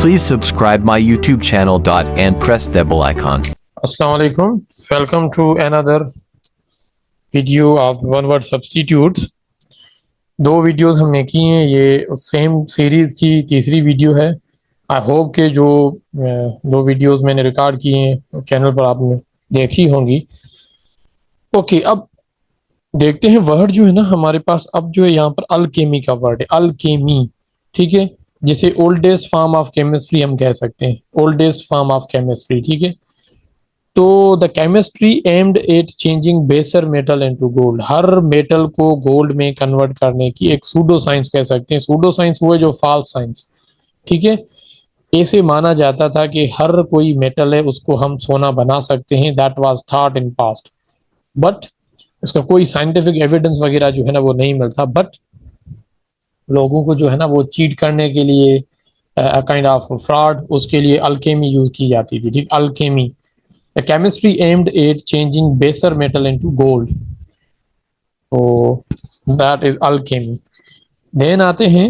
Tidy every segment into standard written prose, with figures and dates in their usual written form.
Please subscribe my YouTube channel and press the bell icon. Assalamu alaikum. Welcome to another video of one word substitutes. दो videos हमने की हैं, ये same series की तीसरी video है। आई होप के जो दो वीडियोस मैंने रिकॉर्ड किए हैं चैनल पर आपने देखी होंगी। ओके, अब देखते हैं वर्ड जो है ना हमारे पास। अब जो है यहाँ पर अल्केमी का वर्ड है, अल्केमी, ठीक है, जिसे ओल्डेस्ट फॉर्म ऑफ केमिस्ट्री हम कह सकते हैं, ओल्डेस्ट फॉर्म ऑफ केमिस्ट्री, ठीक है। तो the chemistry aimed at changing baser metal into gold, her metal को गोल्ड में कन्वर्ट करने की एक सूडो साइंस कह सकते हैं। सूडो साइंस वो है जो फॉल्स साइंस, ठीक है। ऐसे माना जाता था कि हर कोई मेटल है उसको हम सोना बना सकते हैं, that was thought in past, but इसका कोई साइंटिफिक एविडेंस वगैरह जो है ना वो नहीं मिलता। बट लोगों को जो है ना वो चीट करने के लिए, काइंड ऑफ फ्रॉड, उसके लिए अल्केमी यूज की जाती थी, ठीक। Alchemy, the chemistry aimed at changing baser metal into gold, तो दैट इज अल्केमी। देन आते हैं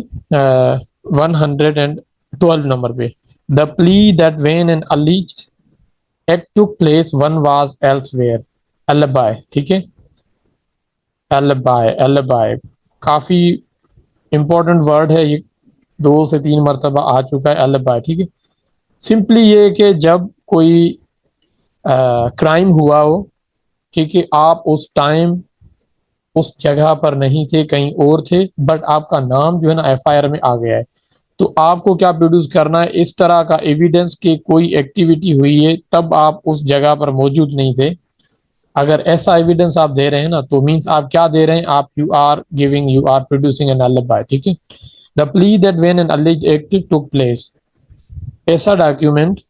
112 नंबर पे, the plea that when an alleged act took place one was elsewhere, alibi, ठीक है। एलिबाई, एलिबाई काफी इंपॉर्टेंट वर्ड है, ये 2 से 3 मरतबा आ चुका है, एलिबाई, ठीक है। सिंपली ये कि जब कोई क्राइम हुआ हो, ठीक है, आप उस टाइम उस जगह पर नहीं थे, कहीं और थे, बट आपका नाम जो है ना एफआईआर में आ गया है, तो आपको क्या प्रोड्यूस करना है, इस तरह का एविडेंस कि कोई एक्टिविटी हुई है तब आप उस जगह पर मौजूद नहीं थे। अगर ऐसा एविडेंस आप दे रहे हैं ना, तो मींस आप क्या दे रहे हैं, आप you are producing an alibi, ठीक है। The plea that when an alleged act took place, ऐसा डॉक्यूमेंट,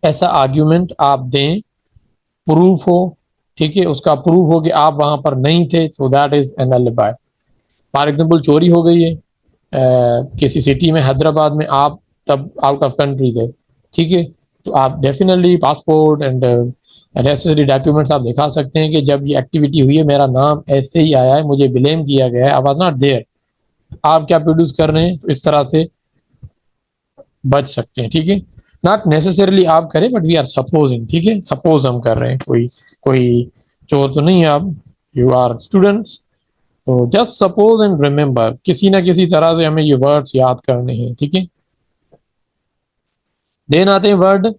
ऐसा आर्ग्यूमेंट आप दें, प्रूफ हो, ठीक है, उसका प्रूफ हो कि आप वहां पर नहीं थे, सो that is an alibi. For example चोरी हो गई है किसी सिटी में, हैदराबाद में, आप तब आउट ऑफ कंट्री थे, ठीक है, तो आप definitely passport and necessary documents आप दिखा सकते हैं कि जब ये एक्टिविटी हुई है मेरा नाम ऐसे ही आया है, मुझे ब्लेम किया गया है, आई वाज नॉट देयर। आप क्या प्रोड्यूस कर रहे हैं, तो इस तरह से बच सकते हैं, ठीक है। नॉट नेसेसरली आप करें, बट वी आर सपोजिंग, ठीक है, सपोज हम कर रहे हैं, कोई चोर तो नहीं है आप, यू आर स्टूडेंट्स, तो जस्ट सपोज एंड रिमेंबर, किसी ना किसी तरह से हमें ये वर्ड्स याद करने हैं, ठीक है। देन आते हैं word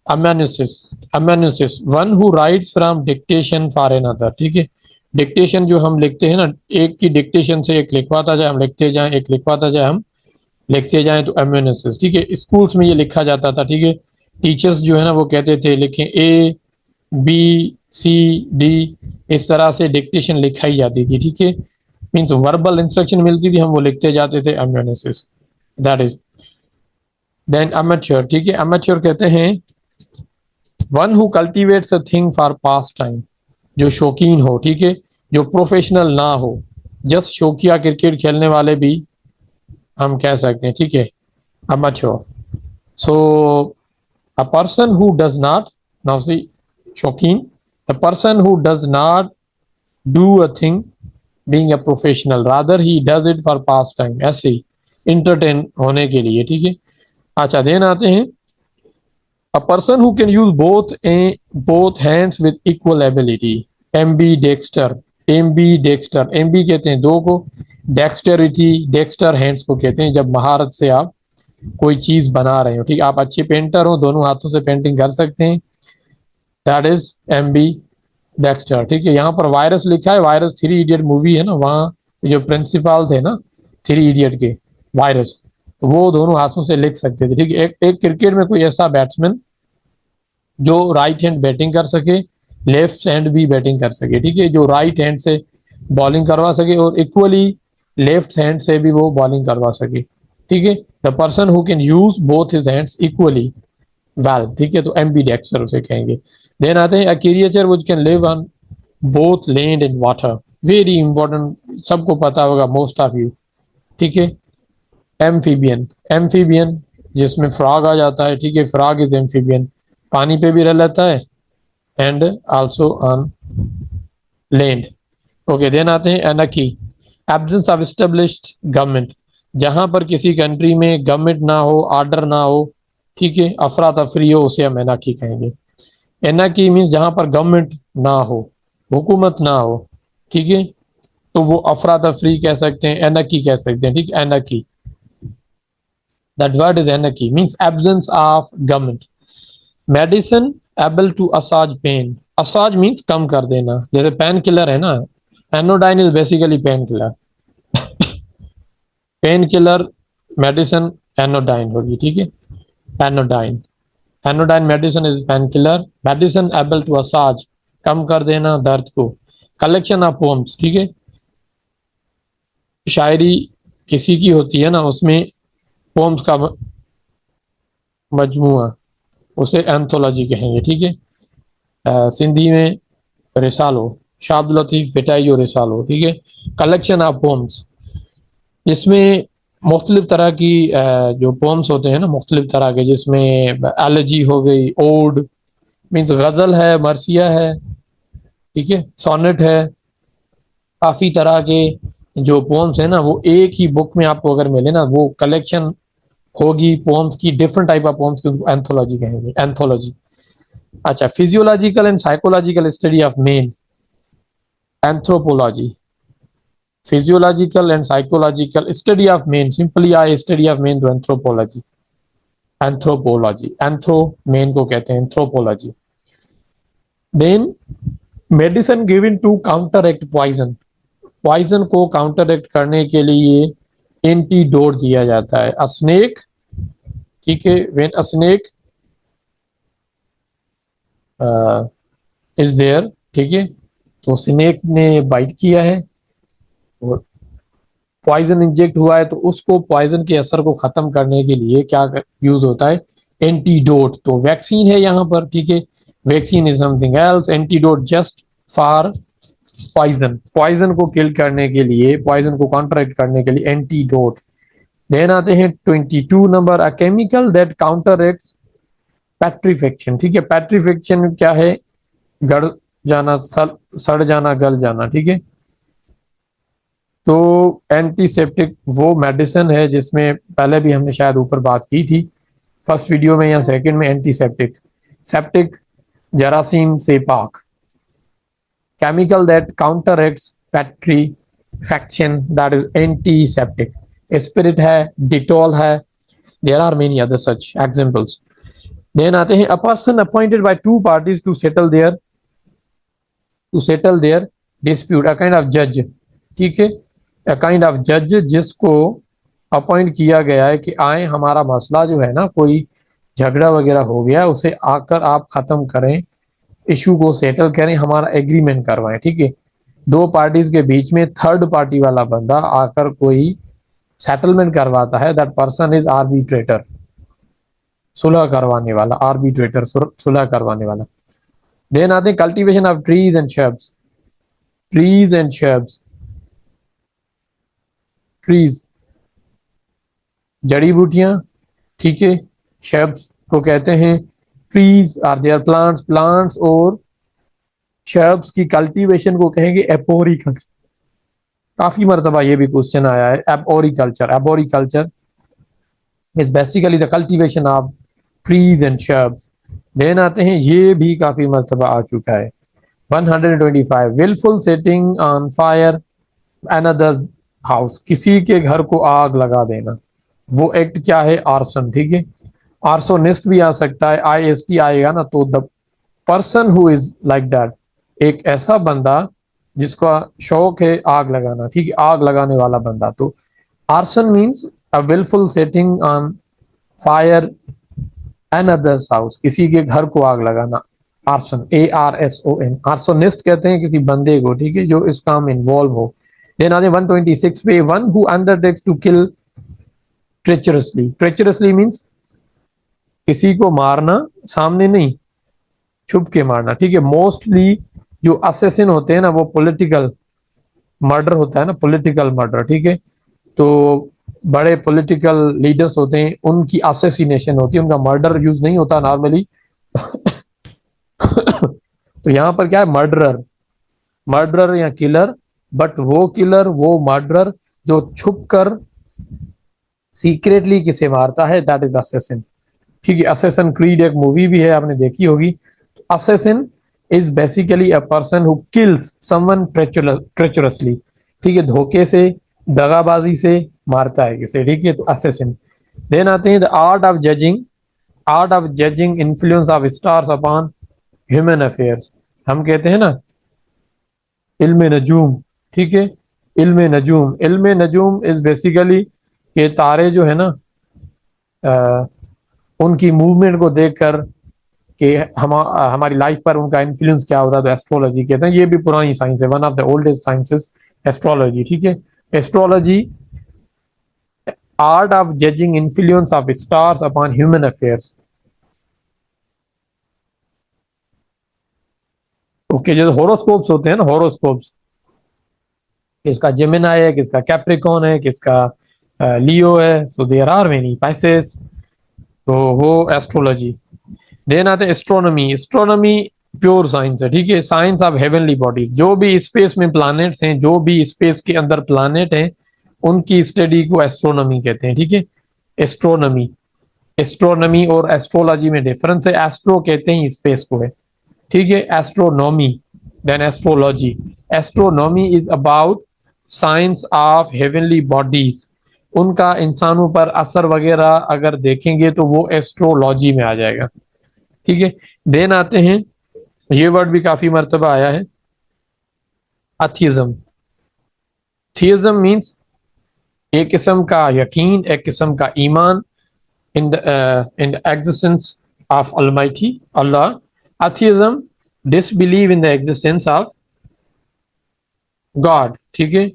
amanuensis, amanuensis, one who writes from dictation for another, ठीक है। डिक्टेशन जो हम लिखते हैं ना, एक की डिक्टेशन से एक लिखवाता जाए, हम लिखते जाएं, एक लिखवाता जाए, हम लिखते जाएं, तो अमेनुसिस, ठीक है। स्कूल्स में ये लिखा जाता था, ठीक है। टीचर्स जो है ना वो कहते थे लिखें ए बी सी डी, इस तरह से डिक्टेशन लिखाई जाती थी, ठीक है। मीन्स वर्बल इंस्ट्रक्शन मिलती थी, हम वो लिखते जाते थे, अमेनुसिस, दैट इज। देन अमेच्योर, ठीक है, अमेच्योर कहते हैं one who cultivates a thing for pass time, जो शौकीन हो, ठीक है, जो प्रोफेशनल ना हो, जस्ट शौकिया क्रिकेट खेलने वाले भी हम कह सकते हैं, ठीक है, amateur. So a person who does not, now see शौकीन, the person who does not do a thing being a professional, rather he does it for pass time, ऐसे ही इंटरटेन होने के लिए, ठीक है। अच्छा, देन आते हैं a person who can use both hands with equal ability, ambidexter, ambidexter, ambi कहते हैं दो को, dexterity, dexter hands को कहते हैं जब महारत से आप कोई चीज बना रहे हो, ठीक, आप अच्छे पेंटर हो, दोनों हाथों से पेंटिंग कर सकते हैं, दैट इज ambidexter, ठीक है। यहाँ पर वायरस लिखा है, वायरस 3 इडियट मूवी है ना, वहाँ जो प्रिंसिपल थे ना 3 इडियट के, वायरस, वो दोनों हाथों से लिख सकते थे, ठीक है। एक क्रिकेट में कोई ऐसा बैट्समैन जो राइट हैंड बैटिंग कर सके, लेफ्ट हैंड भी बैटिंग कर सके, ठीक है, जो राइट हैंड से बॉलिंग करवा सके और इक्वली लेफ्ट हैंड से भी वो बॉलिंग करवा सके, ठीक है। The person who can use both his hands equally well, ठीक है, तो एम्बीडेक्सर उसे कहेंगे। देन आते हैं अ creature which can live on both land and water, very important, सबको पता होगा मोस्ट ऑफ यू, ठीक है। एम्फीबियन, एम्फीबियन जिसमें फ्रॉग आ जाता है, ठीक है, फ्रॉग इज एम्फीबियन, पानी पे भी रह लेता है and also on land. Okay, then आते हैं anarchy, absence of established government, जहां पर किसी कंट्री में गवर्नमेंट ना हो, ऑर्डर ना हो, ठीक है, अफरा तफरी हो, उसे हम एनार्की कहेंगे। एनार्की मीन्स जहां पर गवर्नमेंट ना हो, हुकूमत ना हो, ठीक है, तो वो अफरा तफरी कह सकते हैं, एनार्की कह सकते हैं, ठीक है, anarchy. That word is anarchy, means absence of government. Medicine able to assuage pain, assuage means कम कर देना, जैसे पेन किलर है ना, anodyne is basically pain killer. Pain killer medicine anodyne होगी, ठीक है, anodyne. Anodyne medicine is pain killer, medicine able to assuage कम कर देना दर्द को। कलेक्शन ऑफ पोम्स, ठीक है, शायरी किसी की होती है ना, उसमें पोम्स का मजमुआ, उसे एंथोलॉजी कहेंगे, ठीक है। सिंधी में रिसालो, शाह अब्दुल लतीफ बेटाई रिसालो, ठीक है। कलेक्शन ऑफ पोम्स, इसमें मुख्तलिफ तरह की जो पोम्स होते हैं ना, मुख्तलिफ तरह के, जिसमें एलर्जी हो गई, ओड मीन्स गजल है, मरसिया है, ठीक है, सोनेट है, काफी तरह के जो पोम्स है ना, वो एक ही बुक में आपको अगर मिले ना, वो कलेक्शन होगी पोम्स की, डिफरेंट टाइप ऑफ पोम्स की, उनको एंथोलॉजी कहेंगे, एंथोलॉजी। अच्छा, physiological and psychological study of men, anthropology. Physiological and psychological study of men, simply I study of men, तो एंथ्रोपोलॉजी, एंथ्रोपोलॉजी, एंथ्रो मेन को कहते हैं anthropology. Then medicine given to counteract poison, poison को counteract करने के लिए antidote दिया जाता है। अ स्नेक, ठीक है, when a snake is there, ठीक है, तो स्नेक ने बाइट किया है और पॉइजन इंजेक्ट हुआ है, तो उसको पॉइजन के असर को खत्म करने के लिए क्या यूज होता है, एंटीडोट। तो वैक्सीन है यहाँ पर, ठीक है, vaccine is something else, antidote just for poison, poison को किल करने के लिए, पॉइजन को कॉन्ट्रैक्ट करने के लिए एंटीडोट। देन आते हैं 22 number, a chemical that counteract putrefaction, ठीक है, पेट्रीफिक्शन क्या है, गड़ जाना, सड़ जाना, गल जाना, ठीक है। तो एंटीसेप्टिक वो मेडिसिन है जिसमें पहले भी हमने शायद ऊपर बात की थी, फर्स्ट वीडियो में या सेकंड में, एंटीसेप्टिक, सेप्टिक जरासीम से पाक। Chemical that counteracts putrefaction, that is antiseptic. Spirit है, डिटॉल है, there are many other such examples. Then आते हैं, a person appointed by two parties to settle their dispute, a kind of जज, ठीक है, अ काइंड ऑफ जज, जिसको appoint किया गया है कि आए, हमारा मसला जो है ना, कोई झगड़ा वगैरह हो गया, उसे आकर आप खत्म करें, इशू को सेटल करें, हमारा एग्रीमेंट करवाएं, ठीक है। दो पार्टीज के बीच में थर्ड पार्टी वाला बंदा आकर कोई सेटलमेंट करवाता है, दैट पर्सन इज आर्बिट्रेटर, सुलह करवाने वाला, आर्बिट्रेटर सुलह करवाने वाला। देन आते हैं cultivation of trees and shrubs, trees and shrubs, trees जड़ी बूटियां, ठीक है, शर्ब्स को कहते हैं, trees are there plants, plants और शर्ब्स की कल्टीवेशन को कहेंगे एपोरिकल्चर। काफी मरतबा ये भी क्वेश्चन आया है, arboriculture, arboriculture is basically the cultivation of trees and shrubs. Then आते हैं, ये भी काफी मरतबा आ चुका है, 125, wilful setting on fire another house, किसी के घर को आग लगा देना, वो एक्ट क्या है, आर्सन, ठीक है। आर्सोनिस्ट भी आ सकता है, IST आएगा ना, तो the person who is like that, एक ऐसा बंदा जिसका शौक है आग लगाना, ठीक है, आग लगाने वाला बंदा। तो arson means a wilful setting on fire another's house, किसी के घर को आग लगाना, आर्सन, ARSON। आर्सोनिस्ट कहते हैं किसी बंदे को, ठीक है, जो इस काम में इन्वॉल्व हो। देन आते 126 पे, one who undertakes to kill treacherously, treacherously means किसी को मारना, सामने नहीं, छुप के मारना, ठीक है। मोस्टली जो असेसिन होते हैं ना, वो पॉलिटिकल मर्डर होता है ना, पॉलिटिकल मर्डर, ठीक है। तो बड़े पॉलिटिकल लीडर्स होते हैं, उनकी असेसिनेशन होती है, उनका मर्डर यूज नहीं होता नॉर्मली। तो यहाँ पर क्या है, मर्डरर, मर्डरर या किलर, बट वो किलर, वो मर्डरर जो छुप कर सीक्रेटली किसे मारता है, दैट इज असैसिन। ठीक है, असैसिन क्रीड एक मूवी भी है, आपने देखी होगी। Assassin is basically a person who kills someone treacherously. ठीक है, धोखे से, दगाबाजी से मारता है किसे। ठीक है, तो असैसिन। देन आते हैं the art of judging. Art of judging influence of stars upon human affairs. हम कहते हैं ना इल्म नजूम। ठीक है, इल्म नजूम इज बेसिकली के तारे जो है ना, अ, उनकी मूवमेंट को देखकर कि हमारी लाइफ पर उनका इन्फ्लुएंस क्या होता है, तो एस्ट्रोलॉजी कहते हैं। ये भी पुरानी साइंस है, one of the oldest sciences astrology. ठीक है, astrology art of judging influence of stars upon human affairs. Okay, जैसे होरोस्कोप्स होते हैं ना, होरोस्कोप्स, किसका जेमिनाई है, किसका कैप्रिकॉन है, किसका लियो है, so there are many Pisces, तो वो एस्ट्रोलॉजी। देन आते हैं एस्ट्रोनॉमी। एस्ट्रोनॉमी प्योर साइंस है। ठीक है, साइंस ऑफ हेवनली बॉडीज, जो भी स्पेस में प्लैनेट्स हैं, जो भी स्पेस के अंदर प्लैनेट हैं, उनकी स्टडी को एस्ट्रोनॉमी कहते हैं। ठीक है, एस्ट्रोनॉमी। एस्ट्रोनॉमी और एस्ट्रोलॉजी में डिफरेंस है। एस्ट्रो कहते हैं स्पेस को है। ठीक है, astronomy, then astrology. Astronomy is about science of heavenly bodies, उनका इंसानों पर असर वगैरह अगर देखेंगे तो वो एस्ट्रोलॉजी में आ जाएगा। ठीक है, देन आते हैं, ये वर्ड भी काफी मर्तबा आया है, अथिज्म। थिज्म मीन्स एक किस्म का यकीन, एक किस्म का ईमान in the existence of almighty Allah. Atheism disbelieve in the existence of God. ठीक है,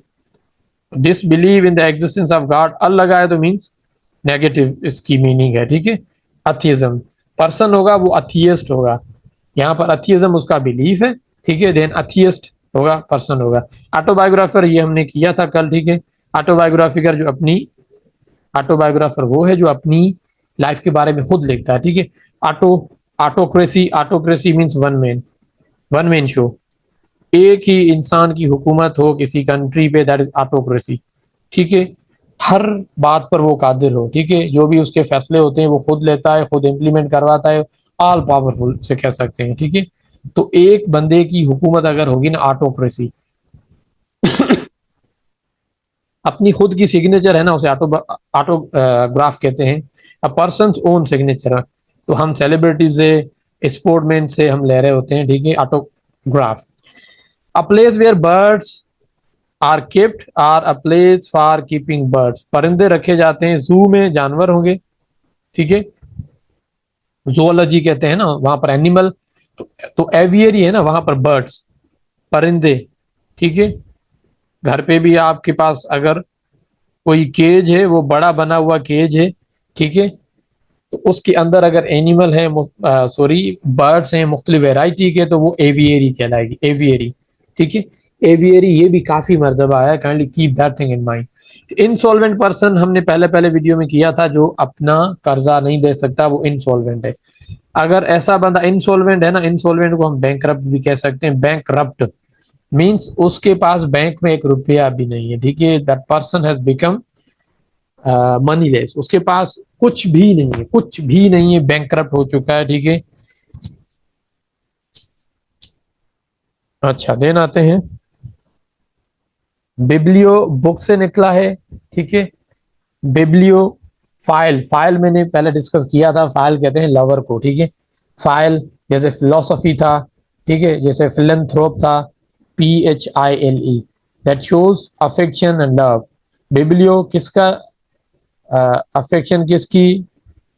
disbelieve in the existence of God, अल लगाए तो मीन्स नेगेटिव इसकी मीनिंग है। ठीक है, अथिज्म पर्सन होगा वो अथियस्ट होगा, यहाँ पर अथियज्म उसका बिलीफ है। ठीक है, देन अथियस्ट होगा पर्सन होगा। ऑटोबायोग्राफर ये हमने किया था कल। ठीक है, ऑटोबायोग्राफिकर जो अपनी ऑटोबायोग्राफर वो है जो अपनी लाइफ के बारे में खुद लिखता है। ठीक है, autocracy. Autocracy means one man show, एक ही इंसान की हुकूमत हो किसी कंट्री पे, दैट इज ऑटोक्रेसी। ठीक है, हर बात पर वो कादिर हो। ठीक है, जो भी उसके फैसले होते हैं वो खुद लेता है, खुद इम्प्लीमेंट करवाता है, ऑल पावरफुल से कह सकते हैं। ठीक है, तो एक बंदे की हुकूमत अगर होगी ना, ऑटोक्रेसी, अपनी खुद की सिग्नेचर है ना, उसे ऑटोग्राफ कहते हैं। अ पर्सन ओन सिग्नेचर, तो हम सेलिब्रिटीज से, स्पोर्टमैन से हम ले रहे होते हैं। ठीक है, autograph. A place where birds are kept or a place for keeping birds, परिंदे रखे जाते हैं, जू में जानवर होंगे। ठीक है, जोलॉजी कहते हैं ना, वहां पर एनिमल, तो एवियरी है ना, वहां पर बर्ड्स, परिंदे। ठीक है, घर पे भी आपके पास अगर कोई केज है, वो बड़ा बना हुआ केज है। ठीक है, तो उसके अंदर अगर एनिमल है, सॉरी बर्ड्स हैं मुख्तलिफ वेराइटी के, तो वो एवियरी कहलाएगी, एवियरी। ठीक है, एवियरी ये भी काफी मर्तबा है, kindly keep that thing in mind. Insolvent person हमने पहले पहले वीडियो में किया था, जो अपना कर्जा नहीं दे सकता, वो इंसॉल्वेंट है। अगर ऐसा बंदा इंसॉल्वेंट है ना, इंसॉल्वेंट को हम बैंकरप्ट भी कह सकते हैं। बैंकरप्ट मींस उसके पास बैंक में एक रुपया भी नहीं है। ठीक है, that person has become moneyless, उसके पास कुछ भी नहीं है, कुछ भी नहीं है, बैंकरप्ट हो चुका है। ठीक है, अच्छा देन आते हैं, बिब्लियो बुक से निकला है। ठीक है, बिब्लियो फाइल, फाइल मैंने पहले डिस्कस किया था, फाइल कहते हैं लवर को। ठीक है, फाइल जैसे फिलोसफी था। ठीक है, जैसे फिलैंथ्रोप था, PHILE, that shows affection and love. Biblio किसका अफेक्शन, किसकी,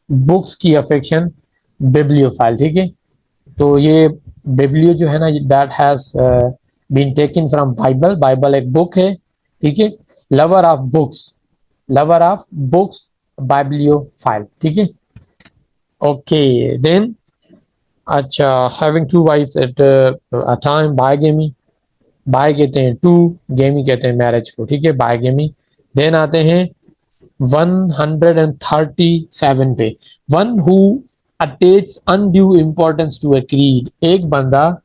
बुक्स की अफेक्शन, बिब्लियोफाइल। ठीक है, तो ये बिब्लियो जो है ना, that has been taken from Bible, Bible एक बुक है। ठीक है, lover of books, lover of books, bibliophile. ठीक है, ओके देन, अच्छा having two wifes at a time, bigamy. Bi कहते हैं टू, गेमी कहते हैं मैरिज को। ठीक है, बायगेमी। देन आते हैं 137 पे, one who attach undue importance to a creed, एक बंदा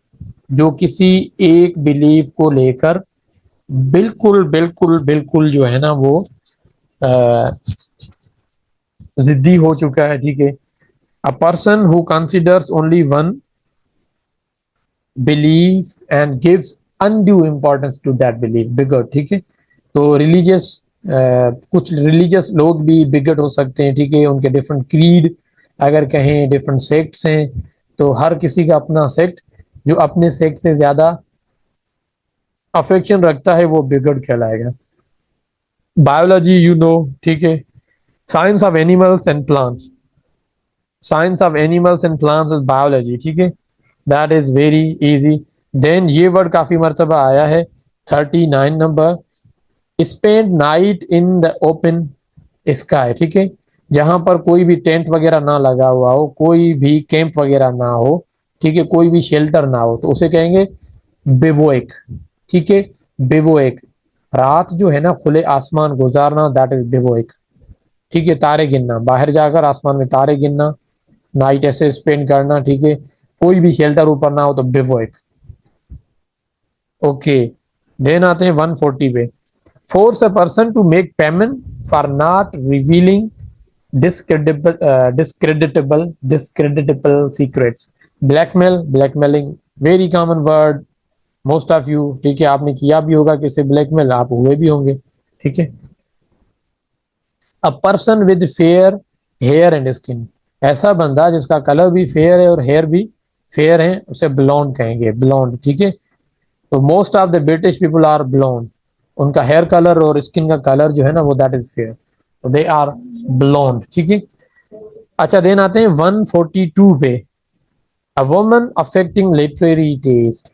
जो किसी एक बिलीफ को लेकर बिल्कुल बिल्कुल बिल्कुल जो है ना वो जिद्दी हो चुका है, ठीक है। A person who considers only one believe and gives undue importance to that believe, bigot, ठीक है। तो रिलीजियस, कुछ रिलीजियस लोग भी बिगट हो सकते हैं, ठीक है। उनके डिफरेंट क्रीड अगर कहें, डिफरेंट सेक्ट्स हैं, तो हर किसी का अपना सेक्ट, जो अपने सेक्ट से ज्यादा अफेक्शन रखता है वो बिगट कहलाएगा। बायोलॉजी यू नो, ठीक है। Science of animals and plants, science of animals and plants is biology, ठीक है। That is very easy. Then ये वर्ड काफी मर्तबा आया है, 39 number, spend night in the open sky, ठीक है। जहां पर कोई भी टेंट वगैरह ना लगा हुआ हो, कोई भी कैंप वगैरह ना हो, ठीक है, कोई भी शेल्टर ना हो, तो उसे कहेंगे बिवोएक, ठीक है। बिवोएक, रात जो है ना खुले आसमान गुजारना, दैट इज बिवोएक, ठीक है। तारे गिनना, बाहर जाकर आसमान में तारे गिनना, नाइट ऐसे स्पेंड करना, ठीक है। कोई भी शेल्टर ऊपर ना हो तो बिवोएक। ओके, देन आते हैं 140 पे। Force a person to make payment for not revealing discreditable secrets, blackmail, blackmailing, very common word, most of you, ठीक है। आपने किया भी होगा किसी ब्लैकमेल, आप हुए भी होंगे, ठीक है। A person with fair hair and skin, ऐसा बंदा जिसका कलर भी फेयर है और हेयर भी फेयर है, उसे ब्लॉन्ड कहेंगे, ब्लॉन्ड, ठीक है। तो most of the British people are blond, उनका हेयर कलर और स्किन का कलर जो है ना वो दैट इज फेयर, तो दे आर ब्लॉन्ड, ठीक है। अच्छा, देन आते हैं 142 पे। A woman affecting literary taste,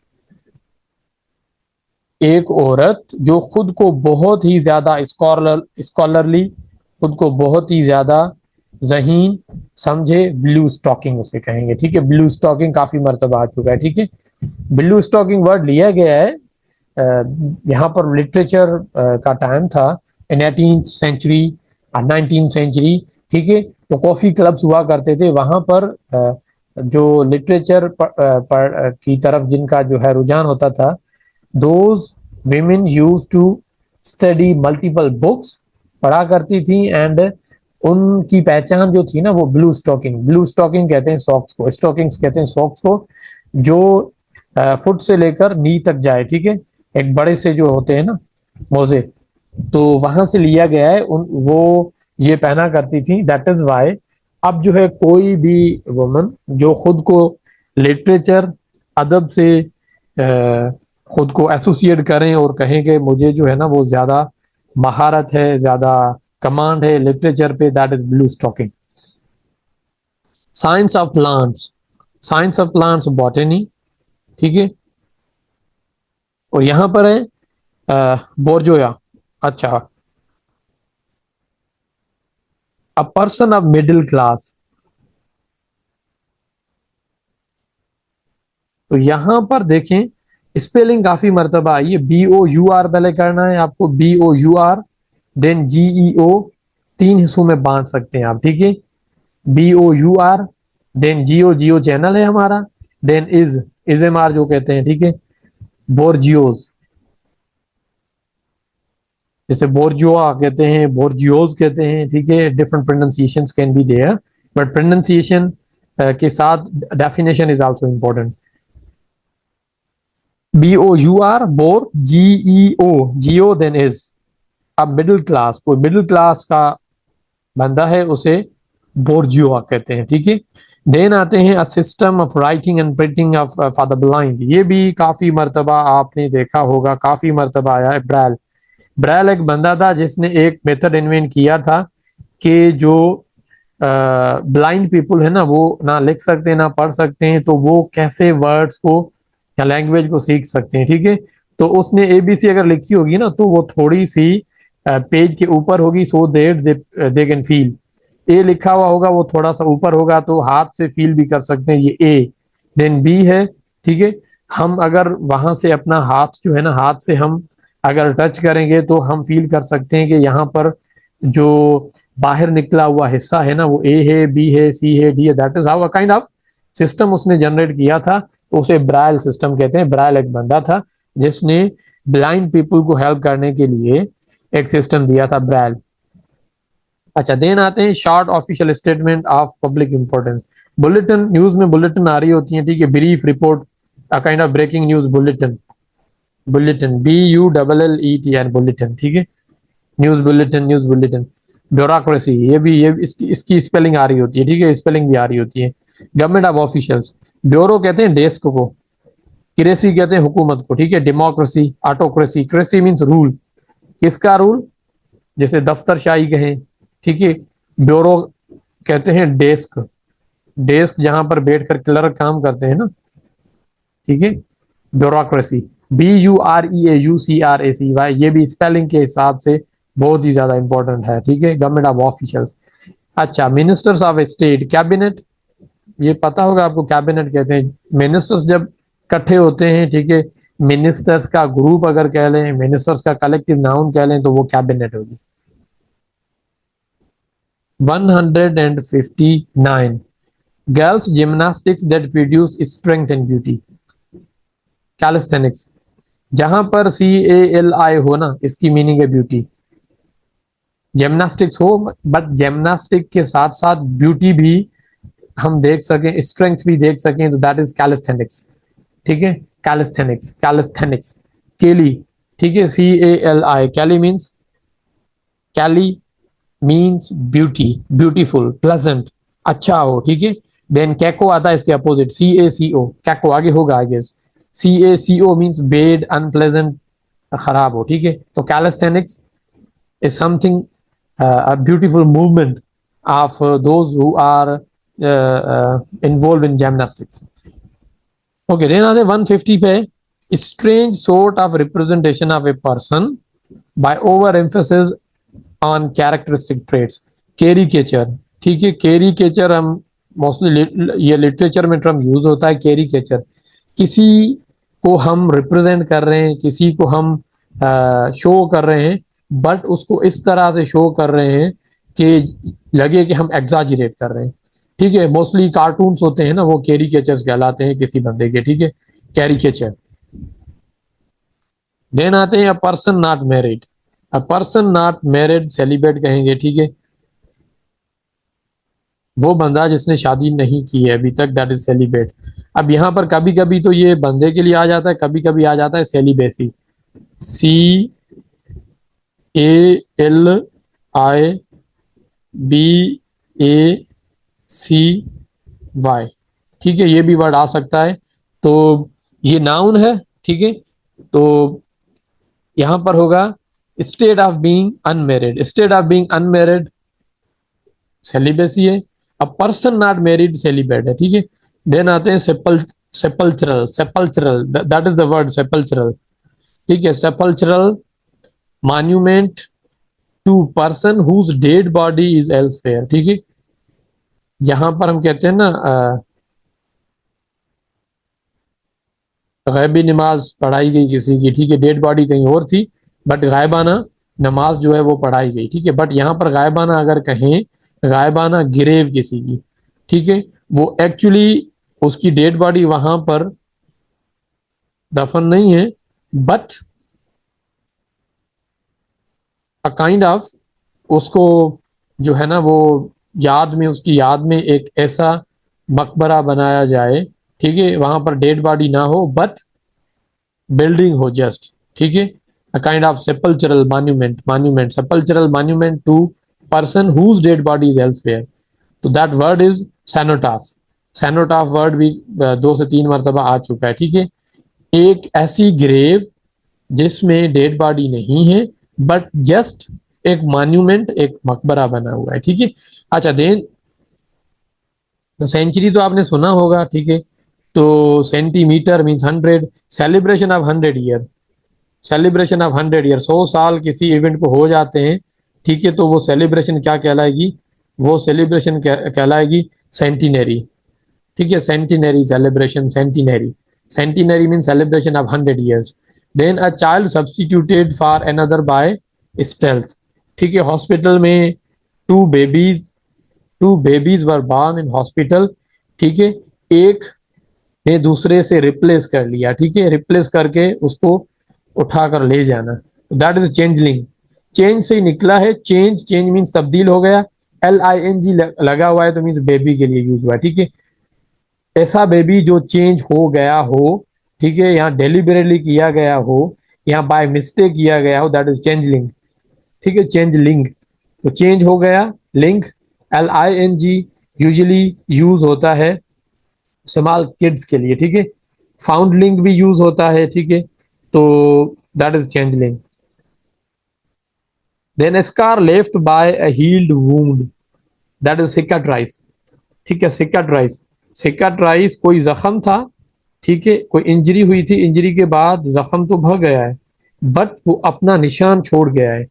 एक औरत जो खुद को बहुत ही ज्यादा स्कॉलरली, खुद को बहुत ही ज्यादा ज़हीन समझे, ब्लू स्टॉकिंग उसे कहेंगे, ठीक है। ब्लू स्टॉकिंग काफी मर्तबा आ चुका है, ठीक है। ब्लू स्टॉकिंग वर्ड लिया गया है, यहाँ पर लिटरेचर का टाइम था, 18th सेंचुरी और 19th सेंचुरी, ठीक है। तो कॉफी क्लब्स हुआ करते थे, वहां पर जो लिटरेचर की तरफ जिनका जो है रुझान होता था, those women use to study multiple books, पढ़ा करती थी, एंड उनकी पहचान जो थी ना वो ब्लू स्टॉकिंग, ब्लू स्टॉकिंग कहते हैं सॉक्स को, स्टॉकिंग्स कहते हैं सॉक्स को, जो फुट से लेकर नी तक जाए, ठीक है। एक बड़े से जो होते हैं ना मोजे, तो वहां से लिया गया है, उन वो ये पहना करती थी, दैट इज वाई अब जो है कोई भी वुमन जो खुद को लिटरेचर, अदब से खुद को एसोसिएट करें और कहें कि मुझे जो है ना वो ज्यादा महारत है, ज्यादा कमांड है लिटरेचर पे, that is bluestocking. Science of plants, science of plants botany, ठीक है। और यहां पर है बोर्जोया, अच्छा, a person of middle class, तो यहां पर देखें स्पेलिंग काफी मर्तबा आई है, BOUR पहले करना है आपको, BOUR, देन GEO, तीन हिस्सों में बांट सकते हैं आप, ठीक है। BOUR, देन जियो चैनल है हमारा, देन इज MR जो कहते हैं, ठीक है। बोर्जियोज, जैसे बोर्जियोआ कहते हैं, बोर्जियोज कहते हैं, ठीक है। Different pronunciations can be there, but pronunciation के साथ definition is also important. BOUR, bour, GEO, geo, then is. अब मिडिल क्लास, कोई मिडिल क्लास का बंदा है उसे बोर्जियोआ कहते हैं, ठीक है। देन आते हैं a system of writing and printing of for the blind, ये भी काफी मर्तबा आपने देखा होगा, काफी मर्तबा आया है। ब्रैल, ब्रैल एक बंदा था जिसने एक मेथड इन्वेंट किया था कि जो ब्लाइंड पीपल है ना वो ना लिख सकते हैं ना पढ़ सकते हैं, तो वो कैसे वर्ड्स को या लैंग्वेज को सीख सकते हैं, ठीक है। तो उसने ABC अगर लिखी होगी ना तो वो थोड़ी सी पेज के ऊपर होगी, so that they can feel. A लिखा हुआ होगा वो थोड़ा सा ऊपर होगा, तो हाथ से फील भी कर सकते हैं, ये ए। देन बी है, ठीक है। हम अगर वहां से अपना हाथ जो है ना, हाथ से हम अगर टच करेंगे तो हम फील कर सकते हैं कि यहाँ पर जो बाहर निकला हुआ हिस्सा है ना वो ए है, बी है, सी है, डी है, that is how a kind of system उसने जनरेट किया था, तो उसे ब्राइल सिस्टम कहते हैं। ब्राइल एक बंदा था जिसने ब्लाइंड पीपल को हेल्प करने के लिए एक सिस्टम दिया था, ब्राइल। अच्छा, देन आते हैं short official statement of public importance. Bulletin, news में बुलेटिन आ रही होती है, ठीक है, brief report, a kind of breaking news bulletin, bulletin BULLETIN bulletin, ठीक है, news bulletin, news bulletin. Bureaucracy, ये इसकी स्पेलिंग आ रही होती है, ठीक है, स्पेलिंग भी आ रही होती है। गवर्नमेंट ऑफ ऑफिशियल्स, ब्यूरो कहते हैं डेस्क को, क्रेसी कहते हैं हुकूमत को, ठीक है। Democracy, autocracy, cracy means rule, किसका रूल, जैसे दफ्तरशाही कहें, ठीक है। ब्यूरो कहते हैं डेस्क, डेस्क जहां पर बैठकर क्लर्क काम करते हैं ना, ठीक है। ब्यूरोक्रेसी, BUREAUCRACY, ये भी स्पेलिंग के हिसाब से बहुत ही ज्यादा इंपॉर्टेंट है, ठीक है। Government of officials. अच्छा, मिनिस्टर्स ऑफ स्टेट, कैबिनेट, ये पता होगा आपको, कैबिनेट कहते हैं मिनिस्टर्स जब इकट्ठे होते हैं, ठीक है। मिनिस्टर्स का ग्रुप अगर कह लें, मिनिस्टर्स का कलेक्टिव नाउन कह लें, तो वो कैबिनेट होगी। 159, girls gymnastics that produce strength and beauty, calisthenics. जहां पर CALI हो ना, इसकी मीनिंग है ब्यूटी। जिम्नास्टिक्स हो, बट जिम्नास्टिक के साथ साथ ब्यूटी भी हम देख सकें, स्ट्रेंथ भी देख सकें, तो दैट इज कैलिस्थेनिक्स, ठीक है। Calisthenics, calisthenics. केली, ठीक है, CALI, कैली मीन्स, कैली मीन्स ब्यूटी, ब्यूटीफुल, प्लेजेंट, अच्छा हो, ठीक है। देन कैको आता है इसके अपोजिट, CACO, कैको आगे होगा I guess. CACO means bad, unpleasant, खराब हो, ठीक है। तो calisthenics is something, a beautiful movement of those who are involved in gymnastics. Okay, then आते 150 पे, strange sort of representation of a person by overemphasis on characteristic traits, caricature, ठीक है। caricature हम मोस्टली, ये लिटरेचर में term use होता है, caricature, किसी को हम रिप्रेजेंट कर रहे हैं, किसी को हम शो कर रहे हैं, बट उसको इस तरह से शो कर रहे हैं कि लगे कि हम एग्जाजरेट कर रहे हैं, ठीक है। मोस्टली कार्टून्स होते हैं ना, वो कैरिकेचर्स कहलाते हैं किसी बंदे के, ठीक है, कैरिकेचर। देन आते हैं a person not married, a person not married celebrate कहेंगे, ठीक है, वो बंदा जिसने शादी नहीं की है अभी तक, दैट इज सेलिब्रेट। अब यहाँ पर कभी कभी तो ये बंदे के लिए आ जाता है, कभी कभी आ जाता है सेलिबेसी, CALIBACY, ठीक है, ये भी वर्ड आ सकता है। तो ये नाउन है, ठीक है। तो यहां पर होगा state of being unmarried, state of being unmarried celibacy है। अब पर्सन नॉट मैरिड सेलिब्रेट है, ठीक है। देन आते हैं sepulchral, sepulchral, that is the word sepulchral, ठीक है। Sepulchral monument to person whose dead body is elsewhere, ठीक है। यहां पर हम कहते हैं ना, गैबी नमाज पढ़ाई गई किसी की, ठीक है, डेड बॉडी कहीं और थी, बट गायबाना नमाज जो है वो पढ़ाई गई, ठीक है। बट यहाँ पर गायबाना अगर कहें, गायबाना गिरेव किसी की, ठीक है, वो एक्चुअली उसकी डेड बॉडी वहां पर दफन नहीं है, बट अ काइंड ऑफ उसको जो है ना, वो याद में, उसकी याद में एक ऐसा मकबरा बनाया जाए, ठीक है, वहां पर डेड बॉडी ना हो बट बिल्डिंग हो जस्ट, ठीक है। A kind of sepulchral monument, monument, sepulchral monument to person whose dead body is elsewhere, तो that word is cenotaph. Cenotaph word भी 2 से 3 मरतबा आ चुका है, ठीक है। एक ऐसी ग्रेव जिसमें डेड बॉडी नहीं है, बट जस्ट एक मॉन्यूमेंट, एक मकबरा बना हुआ है, ठीक है। अच्छा, देन सेंचुरी तो आपने सुना होगा, ठीक है। तो centimetre means 100, celebration of 100 year, celebration of 100 year, 100 साल किसी इवेंट को हो जाते हैं, ठीक है, तो वो सेलिब्रेशन क्या कहलाएगी, वो सेलिब्रेशन कहलाएगी सेंटिनरी, ठीक है। Centenary celebration, centenary, centenary mean celebration of 100 years. Then a child substituted for another by stealth, ठीक है। हॉस्पिटल में two babies, two babies were born in hospital, ठीक है। एक ने दूसरे से रिप्लेस कर लिया, ठीक है, रिप्लेस करके उसको उठाकर ले जाना, दैट इज चेंजलिंग। चेंज से ही निकला है, चेंज, चेंज मीन्स तब्दील हो गया, LING लगा हुआ है तो मीन्स बेबी के लिए यूज हुआ है, ठीक है। ऐसा बेबी जो चेंज हो गया हो, ठीक है, यहाँ डेलिबरेटली किया गया हो, यहाँ बाय मिस्टेक किया गया हो, दैट इज चेंजलिंग, ठीक है, चेंजलिंग। तो चेंज हो गया, लिंक, LING यूजुअली यूज होता है स्मॉल किड्स के लिए, ठीक है। फाउंडलिंग भी यूज होता है, ठीक है, तो that is changeling. Then scar left by a healed wound, that is cicatrize, ठीक है, सिकाट्राइज। सिकाट्राइज कोई जख्म था, ठीक है, कोई इंजरी हुई थी, इंजरी के बाद जख्म तो भग गया है, बट वो अपना निशान छोड़ गया है।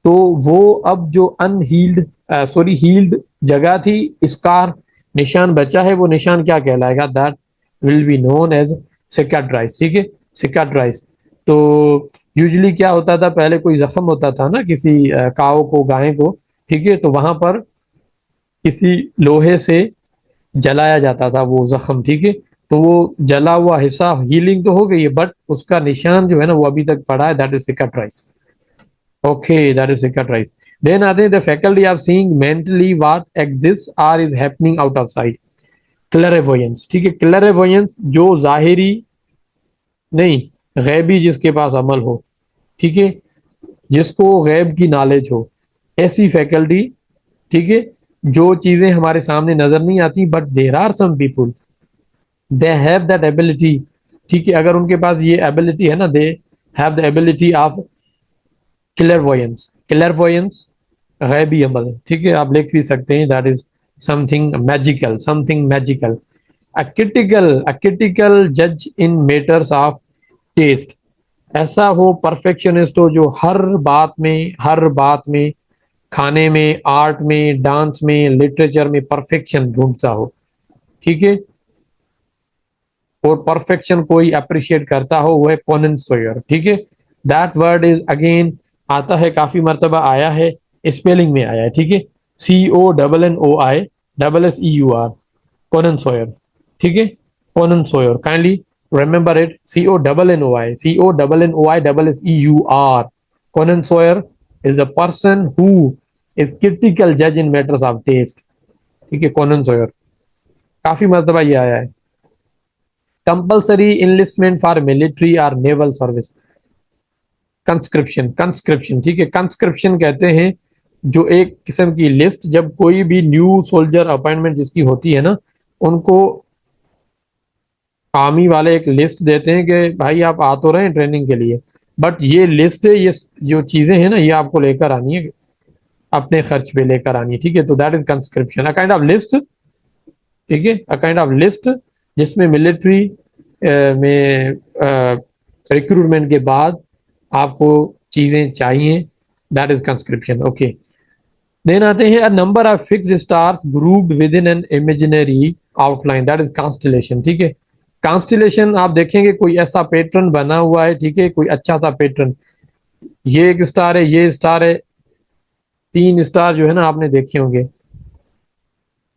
तो वो अब जो अनहील्ड सॉरी हील्ड जगह थी, स्कार निशान बचा है, वो निशान क्या कहलाएगा, that will be known as cicatrize, ठीक है, सिकाट्राइज। तो यूजुअली क्या होता था, पहले कोई जख्म होता था ना किसी काऊ को, गाय को, ठीक है, तो वहां पर किसी लोहे से जलाया जाता था वो जख्म, ठीक है। तो वो जला हुआ हिस्सा, हीलिंग तो हो गई है बट उसका निशान जो है ना वो अभी तक पड़ा है, that is cicatrize. Okay, that is cicatrize. Then आते हैं the faculty of seeing mentally what exist or is happening out of sight, clairvoyance, ठीक है, क्लैरवोयंस जो जाहिरी नहीं, गैबी जिसके पास अमल हो, ठीक है, जिसको गैब की नॉलेज हो, ऐसी फैकल्टी, ठीक है, जो चीजें हमारे सामने नजर नहीं आती but there are some people they have that ability, ठीक है, अगर उनके पास ये एबिलिटी है ना, they have the ability of clairvoyance, clairvoyance गैबी अमल, ठीक है, आप लिख भी सकते हैं, that is something magical, something magical. a critical judge in matters of taste, ऐसा हो परफेक्शनिस्ट हो जो हर बात में, खाने में, आर्ट में, डांस में, लिटरेचर में परफेक्शन ढूंढता हो, ठीक है, और परफेक्शन कोई अप्रिशिएट करता हो, वो है कॉनन सॉयर, ठीक है। दैट वर्ड इज अगेन आता है, काफी मर्तबा आया है, स्पेलिंग में आया है, ठीक है, CONNOI कॉनन सॉयर, ठीक है, connoisseur, kindly remember it, CONNOI Conan Sawyer is a person who is critical judge in matters of taste, ठीक है, कॉनन सॉयर, काफी मर्तबा ये आया है। कंपल्सरी इनलिस्टमेंट फॉर मिलिट्री और नेवल सर्विस, कंस्क्रिप्शन, कंस्क्रिप्शन, ठीक है, कंस्क्रिप्शन कहते हैं जो एक किस्म की लिस्ट, जब कोई भी न्यू सोल्जर अपॉइंटमेंट जिसकी होती है ना, उनको आर्मी वाले एक लिस्ट देते हैं कि भाई आप आ तो रहे हैं ट्रेनिंग के लिए, बट ये लिस्ट है, ये जो चीजें हैं ना ये आपको लेकर आनी है, अपने खर्च पे लेकर आनी है, ठीक है, तो that is conscription, a kind of list, ठीक है, अ काइंड ऑफ लिस्ट जिसमें मिलिट्री में रिक्रूटमेंट के बाद आपको चीजें चाहिए, that is conscription. Okay, then आते हैं a number of fixed stars grouped within an imaginary outline, that is constellation, ठीक है। कॉन्स्टलेशन आप देखेंगे कोई ऐसा पैटर्न बना हुआ है, ठीक है, कोई अच्छा सा पैटर्न, ये एक स्टार है, ये स्टार है, 3 स्टार जो है ना आपने देखे होंगे,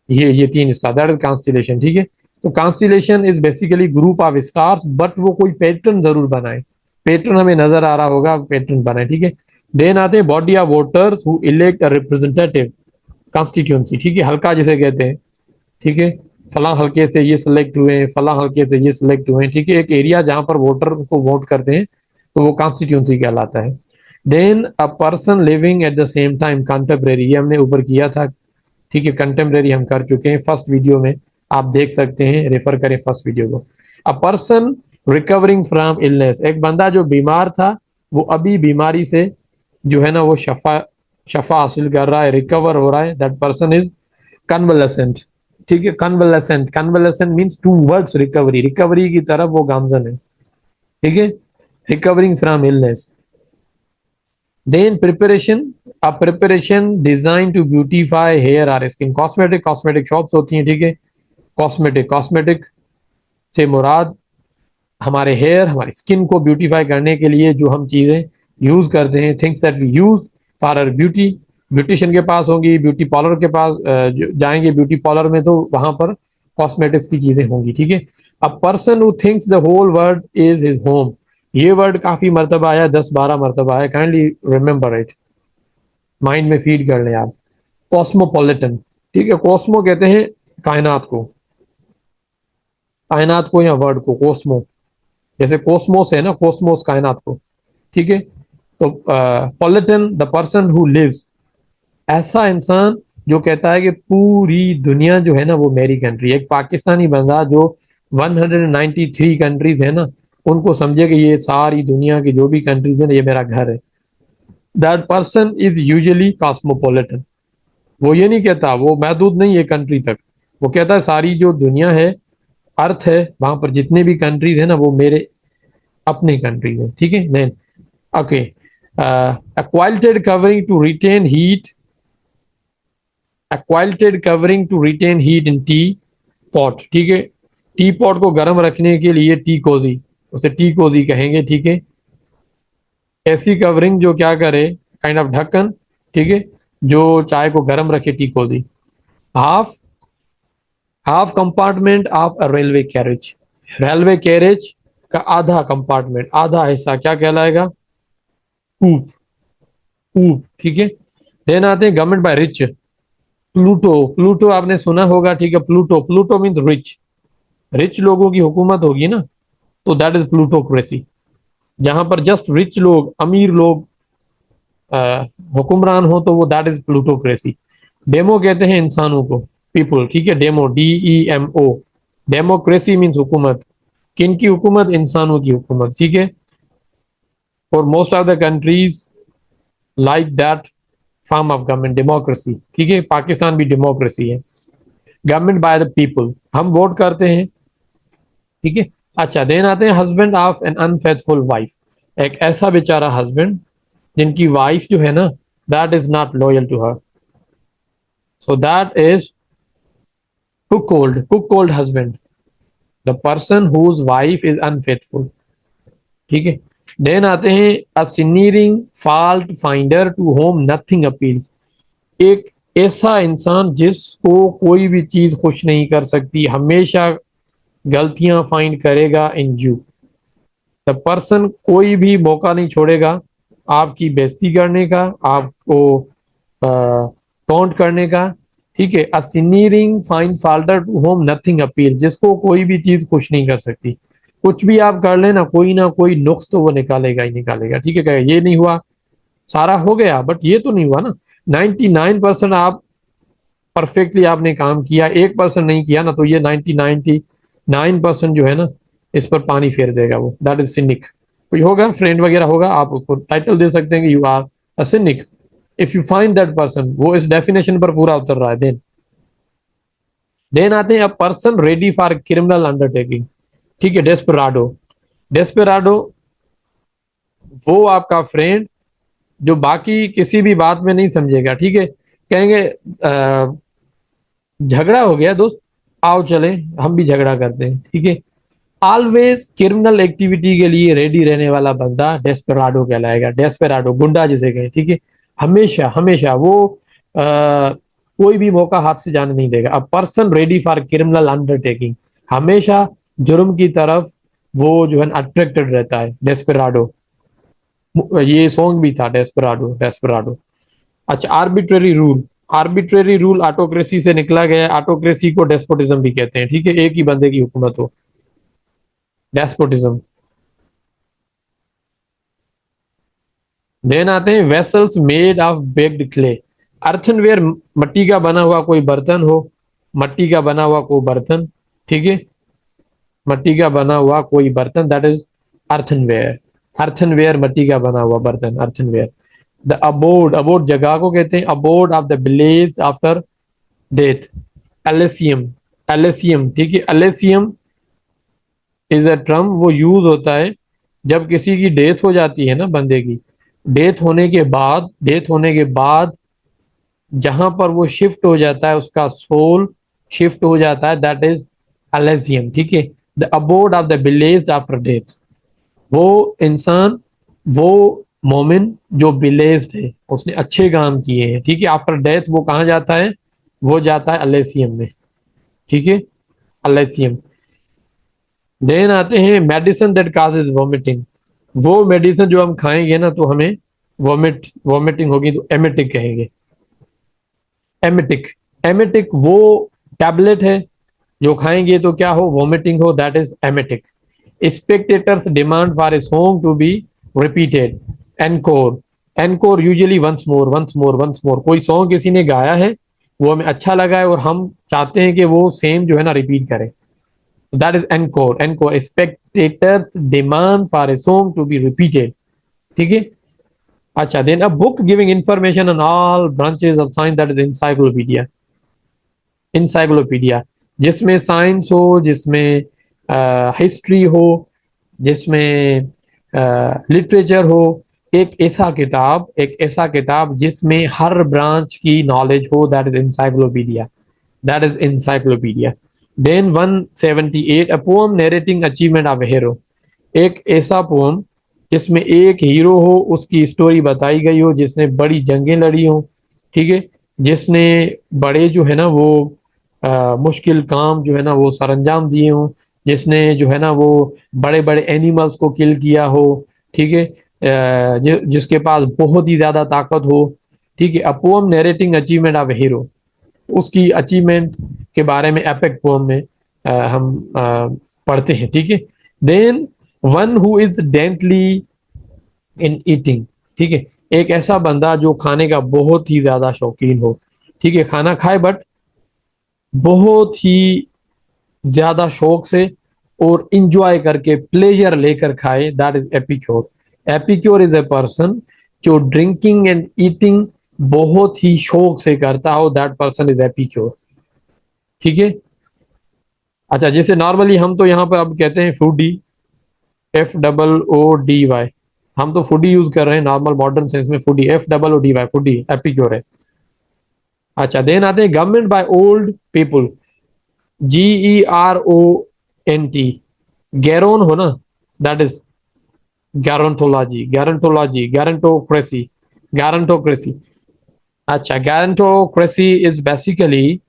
ये 3 स्टार, दैट इज कॉन्स्टलेशन, ठीक है। तो constellation is basically group of stars, but वो कोई पैटर्न जरूर बनाए, पैटर्न हमें नजर आ रहा होगा, पैटर्न बनाए, ठीक है। देन आते हैं body of voters who elect a representative constituency, ठीक है, हल्का जिसे कहते हैं, ठीक है, फला हल्के से ये सिलेक्ट हुए हैं, फला हल्के से ये सिलेक्ट हुए हैं, ठीक है, एक एरिया जहां पर वोटर को वोट करते हैं तो वो कॉन्स्टिट्यूंसी कहलाता है। Then a person living at the same time contemporary, ये हमने ऊपर किया था, ठीक है, कंटेम्परेरी हम कर चुके हैं फर्स्ट वीडियो में, आप देख सकते हैं, रेफर करें फर्स्ट वीडियो को। A person recovering from illness, एक बंदा जो बीमार था वो अभी बीमारी से जो है ना वो शफा हासिल कर रहा है, रिकवर हो रहा है, दैट पर्सन इज कन्वलेसेंट, ठीक है, convalescent, convalescent means towards recovery, recovery की तरफ वो गामजन है, ठीक है, recovering from illness. Then preparation, a preparation design to beautify hair और स्किन, कॉस्मेटिक, कॉस्मेटिक शॉप्स होती हैं, ठीक है, कॉस्मेटिक, कॉस्मेटिक से मुराद हमारे हेयर, हमारी स्किन को ब्यूटीफाई करने के लिए जो हम चीजें यूज करते हैं, things that we use for our beauty, beautician के पास होंगी, ब्यूटी पार्लर के पास जाएंगे ब्यूटी पार्लर में तो वहां पर कॉस्मेटिक्स की चीजें होंगी, ठीक है। A person who thinks the whole world is his home, ये वर्ड काफी मर्तबा आया, 10-12 मर्तबा आया, काइंडली रिमेंबर इट, माइंड में फीड कर लें आप। कॉस्मोपॉलिटन, ठीक है, कॉस्मो कहते हैं कायनात को, कायनात को या वर्ड को, कॉस्मो, जैसे कॉस्मोस है ना, कॉस्मोस कायनात को, ठीक है। तो पॉलिटन द पर्सन हु लिव्स, ऐसा इंसान जो कहता है कि पूरी दुनिया जो है ना वो मेरी कंट्री है। एक पाकिस्तानी बंदा जो 193 कंट्रीज है ना, उनको समझे कि ये सारी दुनिया की जो भी कंट्रीज है ना ये मेरा घर है। That person is usually cosmopolitan. वो ये नहीं कहता, वो महदूद नहीं है कंट्री तक, वो कहता है सारी जो दुनिया है, अर्थ है, वहां पर जितने भी कंट्रीज है ना वो मेरे अपनी कंट्री है, ठीक है। Then okay, a quilted covering to retain heat, a quilted covering to retain heat in tea pot, ठीक है। टी पॉट को गर्म रखने के लिए टी कोजी, उसे टी कोजी कहेंगे, ठीक है। ऐसी कवरिंग जो क्या करे, काइंड ऑफ ढक्कन, ठीक है, जो चाय को गर्म रखे, tea cosy. Half half compartment of a railway carriage, railway carriage का आधा कंपार्टमेंट, आधा हिस्सा क्या कहलाएगा, कूप, कूप, ठीक है। देन आते हैं government by rich, Pluto, Pluto आपने सुना होगा, ठीक है। Pluto, Pluto means rich, rich लोगों की हुकूमत होगी ना, तो दैट इज प्लूटोक्रेसी। जहां पर जस्ट रिच लोग, अमीर लोग हुक्मरान हो तो वो दैट इज प्लूटोक्रेसी। डेमो कहते हैं इंसानों को, पीपल, ठीक है, डेमो, DEMO। डेमोक्रेसी मीन्स हुकूमत, किन की हुकूमत, इंसानों की हुकूमत, ठीक है। For most of the countries like that form of government, democracy, ठीक है। पाकिस्तान भी डेमोक्रेसी है। गवर्नमेंट बाय द पीपल, हम वोट करते हैं, ठीक है। अच्छा, देन आते हैं husband of an unfaithful wife, एक ऐसा बेचारा हस्बैंड जिनकी वाइफ जो है ना that is not loyal to her, so that is cuckold husband, the person whose wife is unfaithful, ठीक है। देन आते हैं a sneering fault finder to whom nothing appeals, एक ऐसा इंसान जिसको कोई भी चीज खुश नहीं कर सकती, हमेशा गलतियां फाइंड करेगा इन यू, द पर्सन कोई भी मौका नहीं छोड़ेगा आपकी बेइज्जती करने का, आपको टॉन्ट करने का, ठीक है। A sneering find faulter to whom nothing appeal, जिसको कोई भी चीज खुश नहीं कर सकती, कुछ भी आप कर लेना ना कोई नुक्स तो वो निकालेगा ही निकालेगा, ठीक है। कहेगा ये नहीं हुआ, सारा हो गया बट ये तो नहीं हुआ ना। 99% आप परफेक्टली आपने काम किया, 1% नहीं किया ना, तो ये 99% जो है ना इस पर पानी फेर देगा वो, दैट इज सिनिक। कोई होगा फ्रेंड वगैरह होगा, आप उसको टाइटल दे सकते हैं कि you are a cynic if you find that person, वो इस डेफिनेशन पर पूरा उतर रहा है। देन आते हैं a person ready for criminal undertaking, ठीक है। डेस्पराडो, डेस्पराडो वो आपका फ्रेंड जो बाकी किसी भी बात में नहीं समझेगा, ठीक है। कहेंगे झगड़ा हो गया दोस्त, आओ चले, हम भी झगड़ा करते हैं, ठीक है। ऑलवेज क्रिमिनल एक्टिविटी के लिए रेडी रहने वाला बंदा डेस्पेराडो कहलाएगा, डेस्पेराडो, गुंडा जिसे कहें, ठीक है। हमेशा हमेशा वो कोई भी मौका हाथ से जाने नहीं देगा। A person ready for criminal undertaking, हमेशा जुर्म की तरफ वो जो है अट्रैक्टेड रहता है, डेस्पेराडो। ये सॉन्ग भी था, डेस्पेराडो डेस्पेराडो। अच्छा, arbitrary rule, arbitrary rule autocracy से निकला गया, ऑटोक्रेसी को डेस्पोटिज्म भी कहते हैं, ठीक है, एक ही बंदे की हुकूमत हो, डेस्पोटिज्म। देन आते हैं vessels made of baked clay, earthenware, मिट्टी का बना हुआ कोई बर्तन हो, मिट्टी का बना हुआ कोई बर्तन, ठीक है, मिट्टी का बना हुआ कोई बर्तन, दैट इज अर्थनवेयर, अर्थनवेयर मिट्टी का बना हुआ बर्तन, अर्थनवेयर। द अबोर्ड, अबोर्ड जगह को कहते हैं, abode of the village after death, Elysium, Elysium, ठीक है। एलेसियम इज अ टर्म, वो यूज होता है जब किसी की डेथ हो जाती है ना, बंदे की डेथ होने के बाद, डेथ होने के बाद जहां पर वो शिफ्ट हो जाता है, उसका सोल शिफ्ट हो जाता है, दैट इज एलेसियम, ठीक है। The abode of the village after death, वो इंसान, वो मोमिन जो बिलेस्ड है, उसने अच्छे काम किए हैं, ठीक है, आफ्टर डेथ वो कहाँ जाता है, वो जाता है अलेसियम में, ठीक है, अलेसियम। देन आते हैं मेडिसिन दैट काजेज वॉमिटिंग, वो मेडिसिन जो हम खाएंगे ना तो हमें वॉमिटिंग होगी तो एमेटिक कहेंगे। एमेटिक, एमेटिक वो टैबलेट है जो खाएंगे तो क्या हो, वॉमिटिंग हो, that is emetic. Spectators demand for a song to be repeated. Encore, encore usually once more once more once more, कोई सॉन्ग किसी ने गाया है, वो हमें अच्छा लगा है और हम चाहते हैं कि वो सेम जो है ना रिपीट करें, that is encore. Encore, spectators demand for a song to be repeated, ठीक है। अच्छा, then a book giving information on all branches of science, that is encyclopedia. Encyclopedia जिसमें साइंस हो, जिसमें हिस्ट्री हो, जिसमें लिटरेचर हो, एक ऐसा किताब जिसमें हर ब्रांच की नॉलेज हो, that is encyclopedia, that is encyclopedia. Then 178, a poem narrating achievement of a hero. एक ऐसा पोएम जिसमें एक हीरो हो, उसकी स्टोरी बताई गई हो, जिसने बड़ी जंगें लड़ी हो, ठीक है, जिसने बड़े जो है ना वो मुश्किल काम जो है ना वो सरंजाम दिए हों, जिसने जो है ना वो बड़े बड़े एनिमल्स को किल किया हो, ठीक है, जिसके पास बहुत ही ज्यादा ताकत हो, ठीक है। अ poem narrating achievement of a hero, उसकी अचीवमेंट के बारे में एपिक पोएम में हम पढ़ते हैं, ठीक है। Then one who is daintily in eating, ठीक है, एक ऐसा बंदा जो खाने का बहुत ही ज्यादा शौकीन हो, ठीक है, खाना खाए बट बहुत ही ज्यादा शौक से और इंजॉय करके प्लेजर लेकर खाए, that is epicure. Epicure is a person जो ड्रिंकिंग एंड ईटिंग बहुत ही शौक से करता हो, दैट पर्सन इज एपिक्योर, ठीक है। अच्छा, जैसे नॉर्मली हम तो यहाँ पर अब कहते हैं फूडी, FOODY, हम तो फूडी यूज कर रहे हैं नॉर्मल मॉडर्न सेंस में, फूडी FOODY, फूडी एपिक्योर है। अच्छा, देन आते हैं government by old people, GERONT, गैरोन हो ना, दैट इज गैरोन्टोलॉजी, गैरोन्टोलॉजी, गैरेंटोक्रेसी, गैरेंटोक्रेसी। अच्छा, गैरेंटोक्रेसी इज बेसिकली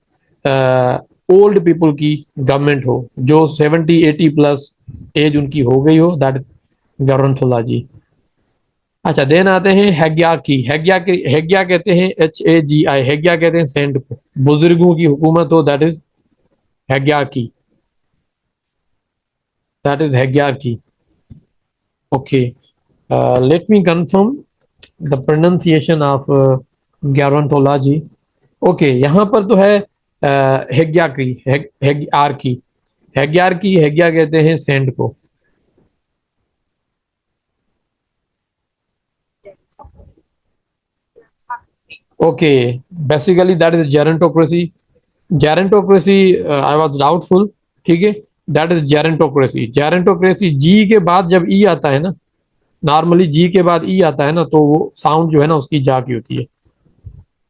ओल्ड पीपल की गवर्नमेंट हो, जो 70-80 प्लस एज उनकी हो गई हो, दैट इज गैरोन्टोलॉजी। अच्छा, देन आते हैं हेग्यार्की, हेग्या कहते हैं HAGI, हेग्या कहते हैं सेंट को, बुजुर्गों की हुकूमत हो, that is हेग्यार्की, that is हेग्यार्की। Okay, let me confirm the pronunciation of गैरोन्टोलॉजी। Okay, यहाँ पर तो है हेग्यार्की, हेग्यार्की, हेग्यार्की, हेग्या कहते हैं सेंट को। Okay, basically that is gerontocracy, gerontocracy, I was doubtful, ठीक है, दैट इज जेरेंटोक्रेसी। जेरेंटोक्रेसी जी के बाद जब ई आता है ना, नॉर्मली जी के बाद ई आता है ना, तो वो साउंड जो है ना उसकी जा की होती है।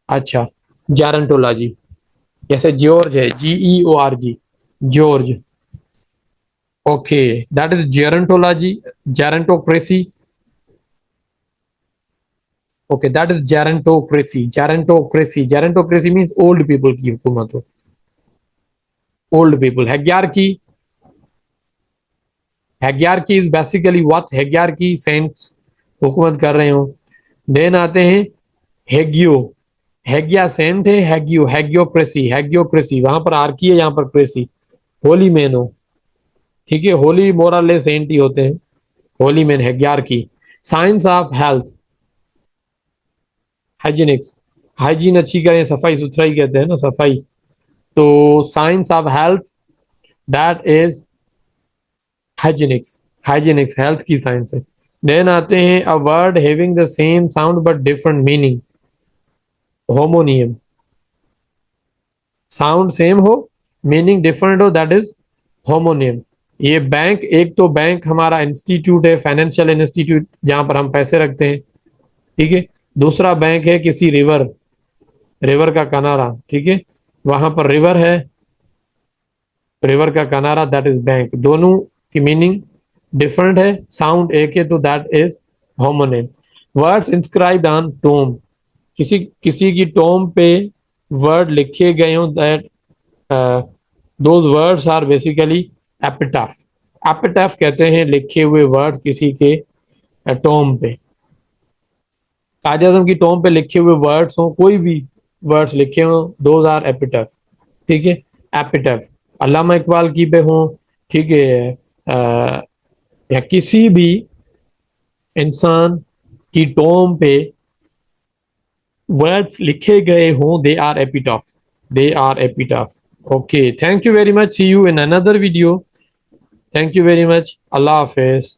अच्छा, जेरेंटोलॉजी, जैसे जॉर्ज है, GEORG, George. Okay, that is gerontology, जेरेंटोक्रेसी। Okay, that is gerontocracy, जेरेंटोक्रेसी, जेरेंटोक्रेसी means old people की हुकूमत हो, old people. हेग्यार्की, हेग्यार्की is basically what, हेग्यार्की cents हुकूमत कर रहे हो। देन आते हैं हेगियो, हेगिया सेंट है, हेगियो, हेगियोक्रेसी, हेगियोक्रेसी, वहां पर आर्की है, यहाँ पर क्रेसी, होली मैन हो, ठीक है, होली मोरल सेंट ही होते हैं, होली मैन, हेग्यार्की। Science of health, hygienics, hygiene अच्छी करें, सफाई सुथराई कहते हैं ना, सफाई, तो science of health, that is hygienics, hygienics health की साइंस है। देन आते हैं a word having the same sound but different meaning, homonym, sound same हो, मीनिंग डिफरेंट हो, दैट इज होमोनियम। ये बैंक, एक तो बैंक हमारा इंस्टीट्यूट है, फाइनेंशियल इंस्टीट्यूट, जहां पर हम पैसे रखते हैं, ठीक है। दूसरा बैंक है किसी रिवर, रिवर का किनारा, ठीक है, वहां पर रिवर है, रिवर का किनारा, दैट इज बैंक। दोनों की मीनिंग डिफरेंट है, साउंड एक है, तो that is homonym. Words inscribed on tomb, किसी किसी की टोम पे वर्ड लिखे गए हो, that those words are basically epitaph, epitaph कहते हैं लिखे हुए वर्ड किसी के टोम पे। कायद आज़म की टॉम पे लिखे हुए वर्ड्स हों, कोई भी वर्ड्स लिखे हों, दोज आर एपिटफ, ठीक है, एपिटफ। अल्लामा इकबाल की पे हों, ठीक है, या किसी भी इंसान की टॉम पे वर्ड्स लिखे गए हों, they are epitaph, they are epitaph. Okay, thank you very much, see you in another video, thank you very much, अल्लाह हाफिज।